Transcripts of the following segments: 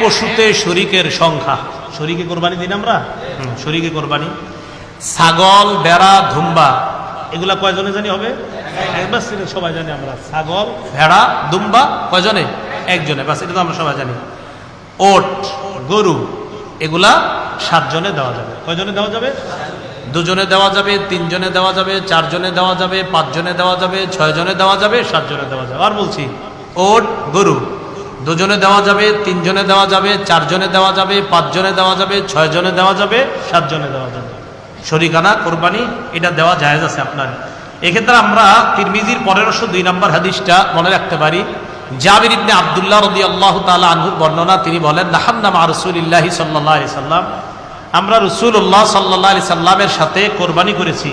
পশুতে শরীকের সংখ্যা, শরীকে কোরবানি দিন আমরা, শরীকে কোরবানি। ছাগল, ভেড়া, দুম্বা এগুলা কয়জনে জানি হবে? বাস এটা সবাই জানি আমরা। ছাগল, ভেড়া, দুম্বা কয়জনে? একজনে, বাস এটা তো আমরা সবাই জানি। ওট, গরু এগুলা 7 জনে দেওয়া যাবে। কয়জনে দেওয়া যাবে? 2 জনে দেওয়া যাবে, 3 জনে দেওয়া যাবে, 4 জনে দেওয়া যাবে, 5 জনে দেওয়া যাবে, 6 জনে দেওয়া যাবে, 7 জনে দেওয়া যাবে। আর বলছি, ওট, গরু 2 জনে দেওয়া যাবে, 3 জনে দেওয়া যাবে, 4 জনে দেওয়া যাবে, 5 জনে দেওয়া যাবে, 6 জনে দেওয়া যাবে, 7 জনে দেওয়া যাবে। শরীকানা কোরবানি এটা দেওয়া জায়েজ আছে আপনার। এক্ষেত্রে আমরা তিরমিজির 1502 নম্বর হাদিসটা মনে রাখতে পারি। জাবির ইবনে আব্দুল্লাহ রাদিয়াল্লাহু তাআলা আনহুর বর্ণনা, তিনি বলেন, নাহান্না মা রাসূলিল্লাহি সাল্লাল্লাহু আলাইহি সাল্লাম, আমরা রাসূলুল্লাহ সাল্লাল্লাহু আলাইহি সাল্লামের সাথে কোরবানি করেছি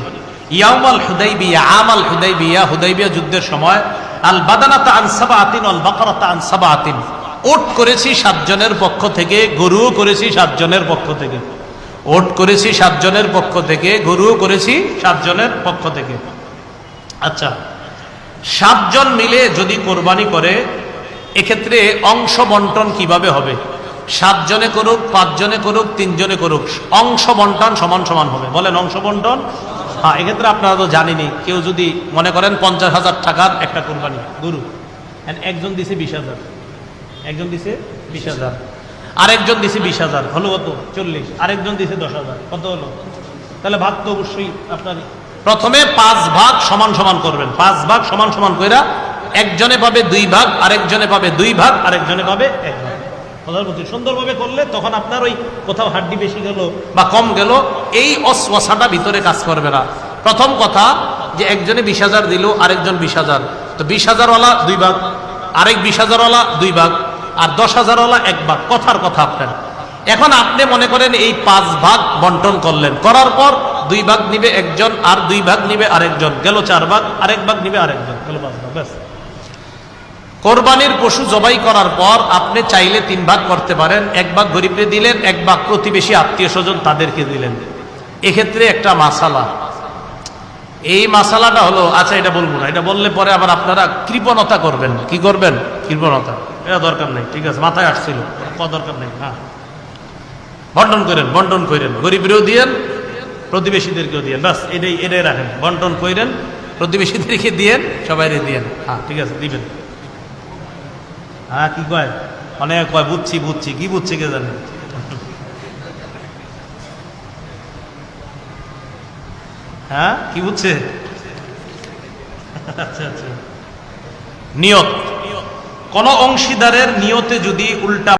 ইয়াউমাল হুদাইবিয়া, আমাল হুদাইবিয়া, হুদাইবিয়া যুদ্ধের সময়। আল বাদানাতা আন সাবআতিন ওয়াল বাকারাতা আন সাবআতিন, ওট করেছি 7 জনের পক্ষ থেকে, গরুও করেছি 7 জনের পক্ষ থেকে। ওট করেছি 7 জনের পক্ষ থেকে, গরুও করেছি 7 জনের পক্ষ থেকে। আচ্ছা, 7 জন মিলে যদি কোরবানি করে, এক্ষেত্রে অংশ বন্টন কিভাবে হবে? 7 জনে করুক, 5 জনে করুক, 3 জনে করুক, অংশ বন্টন সমান সমান হবে। বলেন অংশ বন্টন? হ্যাঁ, এক্ষেত্রে আপনারা তো জানেনই। কেউ যদি মনে করেন 50,000 টাকার একটা কোরবানি গরু, একজন দিছে 20,000, একজন দিছে 20,000, আরেকজন দিছে 20,000, হলো কত? 40। আরেকজন দিছে 10,000, কত হলো? তাহলে ভাগ তো অবশ্যই আপনার প্রথমে 5 ভাগ সমান সমান করবেন। 5 ভাগ সমান সমান কইরা একজনে পাবে 2 ভাগ, আরেকজনে পাবে 2 ভাগ, আরেকজনে পাবে 1 ভাগ। সুন্দরভাবে করলে তখন আপনার ওই কোথাও হাড্ডি বেশি গেল বা কম গেল, এই অসওয়াসাটা ভিতরে কাজ করবে না। প্রথম কথা যে একজনে 20,000 দিল, আরেকজন 20,000, তো 20,000 ওয়ালা 2 ভাগ, আরেক 20,000 ওয়ালা 2 ভাগ, আর 10,000 ওয়ালা 1 ভাগ। কথার কথা আপনার। এখন আপনি মনে করেন এই 5 ভাগ বন্টন করলেন, করার পর 2 ভাগ নিবে একজন, আর 2 ভাগ নিবে আরেকজন, গেল 4 ভাগ, আরেক ভাগ নিবে আরেকজন, গেল 5 ভাগ। ব্যাস। কোরবানির পশু জবাই করার পর আপনি চাইলে 3 ভাগ করতে পারেন। 1 ভাগ গরিবকে দিলেন, 1 ভাগ প্রতিবেশী আত্মীয় স্বজন তাদেরকে দিলেন। এক্ষেত্রে একটা মাসালা, এই মাসালাটা হলো, আচ্ছা এটা বলবো না, এটা বললে পরে আবার আপনারা কৃপণতা করবেন। কি করবেন? কৃপণতা। এটা দরকার নেই, ঠিক আছে, মাথায় আসছিল, দরকার নেই। হ্যাঁ, বন্টন করেন, বন্টন করেন, গরিবরেও দিয়েন, প্রতিবেশীদেরকেও দিয়েন। বাস এটাই রাখেন, বন্টন করেন, প্রতিবেশীদেরকে দিয়েন, সবাইরে দিয়েন। হ্যাঁ, ঠিক আছে, দিবেন। হ্যাঁ, কি কয়? অনেক কয় বুঝছি বুঝছি, কি বুঝছি কে জানে। হ্যাঁ, কি বুঝছে? আচ্ছা আচ্ছা। নিয়ত, কোন অংশীদারের নিয়তে যদি উল্টা